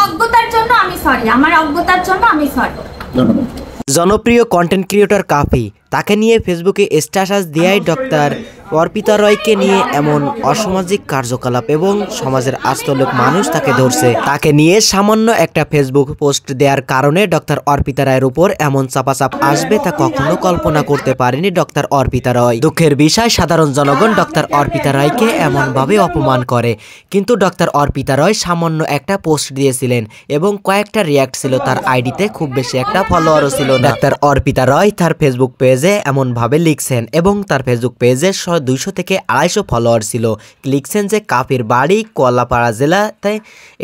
অজ্ঞতার জন্য আমি সরি, আমার অজ্ঞতার জন্য আমি সরি। ধন্যবাদ। জনপ্রিয় কন্টেন্ট ক্রিয়েটর কাফি, তাকে নিয়ে ফেসবুকে স্ট্যাটাস দেয় ডক্টর অর্পিতা রয়কে নিয়ে এমন অসামাজিক কার্যকলাপ এবং সমাজের আস্তলোক মানুষ তাকে ধরছে। তাকে নিয়ে সামান্য একটা ফেসবুক পোস্ট দেওয়ার কারণে ডক্টর অর্পিতা রায়ের উপর এমন চাপাচাপ আসবে তা কখনো কল্পনা করতে পারেনি ডক্টর অর্পিতা রয়। দুঃখের বিষয়, সাধারণ জনগণ ডক্টর অর্পিতা রায়কে এমনভাবে অপমান করে, কিন্তু ডক্টর অর্পিতা রয় সামান্য একটা পোস্ট দিয়েছিলেন এবং কয়েকটা রিয়াক্ট ছিল তার আইডিতে, খুব বেশি একটা ফলোয়ারও ছিল না। ডক্টর অর্পিতা রয় তার ফেসবুক পেজে এমনভাবে লিখছেন এবং তার ফেসবুক পেজে 200 থেকে 250 ফলোয়ার ছিল। লিখছেন যে কাফির বাড়ি কলাপাড়া জেলাতে,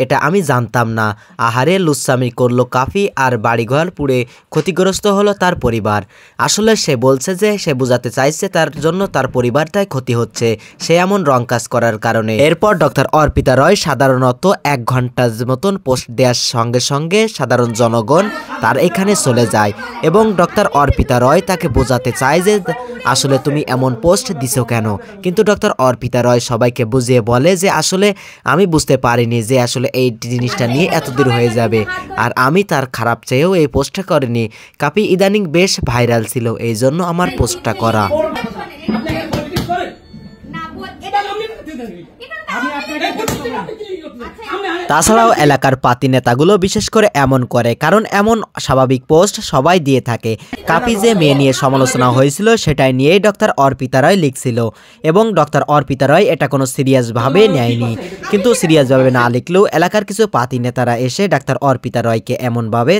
এটা আমি জানতাম না। আহারে লুচ্চামি করলো কাফি আর বাড়িঘর পুড়ে ক্ষতিগ্রস্ত হলো তার পরিবার। আসলে সে বলছে যে সে বোঝাতে চাইছে তার জন্য তার পরিবারটাই ক্ষতি হচ্ছে সে এমন রং কাজ করার কারণে। এরপর ডক্টর অর্পিতা রয় সাধারণত 1 ঘন্টার মতন পোস্ট দেওয়ার সঙ্গে সঙ্গে সাধারণ জনগণ তার এখানে চলে যায় এবং ডক্টর অর্পিতা রয় তাকে বোঝাতে চায় যে আসলে তুমি এমন পোস্ট দিছো কেন, কিন্তু ডক্টর অর্পিতা রয় সবাইকে বুঝিয়ে বলে যে আসলে আমি বুঝতে পারিনি যে আসলে এই জিনিসটা নিয়ে এত দূর হয়ে যাবে, আর আমি তার খারাপ চেয়েও এই পোস্টটা করিনি। কাফি ইদানিং বেশ ভাইরাল ছিল, এই জন্য আমার পোস্টটা করা। তাছাড়াও এলাকার পাতি নেতাগুলো বিশেষ করে এমন করে, কারণ এমন স্বাভাবিক পোস্ট সবাই দিয়ে থাকে। কাফি যে মেয়ে নিয়ে সমালোচনা হয়েছিল সেটাই নিয়েই ডক্টর অর্পিতা রয় লিখছিল এবং ডক্টর অর্পিতা রয় এটা কোনো সিরিয়াসভাবে নেয়নি। কিন্তু সিরিয়াসভাবে না লিখলেও এলাকার কিছু পাতি নেতারা এসে ডক্টর অর্পিতা রয়কে এমনভাবে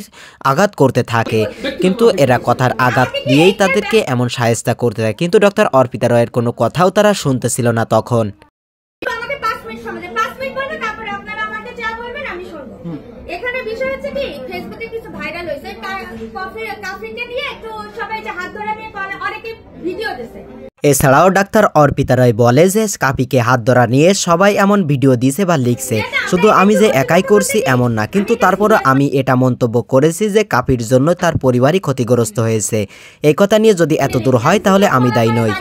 আঘাত করতে থাকে, কিন্তু এরা কথার আঘাত দিয়েই তাদেরকে এমন শায়েস্তা করতে থাকে, কিন্তু ডক্টর অর্পিতা রয়ের কোনো কথাও তারা শুনতেছিল না তখন। এখানে বিষয় হচ্ছে কি, ফেসবুকে কিছু ভাইরাল হয়েছে, কাফিকে নিয়ে একটু সবাই যে হাত ধরে নিয়ে অনেকে ভিডিও দিয়েছে। এছাড়াও ডাক্তার অর্পিতা রয় বলে যে কাফিকে হাত ধরা নিয়ে সবাই এমন ভিডিও দিয়েছে বা লিখছে, শুধু আমি যে একাই করছি এমন না, কিন্তু তারপরও আমি এটা মন্তব্য করেছি যে কাফির জন্য তার পরিবারই ক্ষতিগ্রস্ত হয়েছে। এই কথা নিয়ে যদি এত দূর হয় তাহলে আমি দায়ী নই।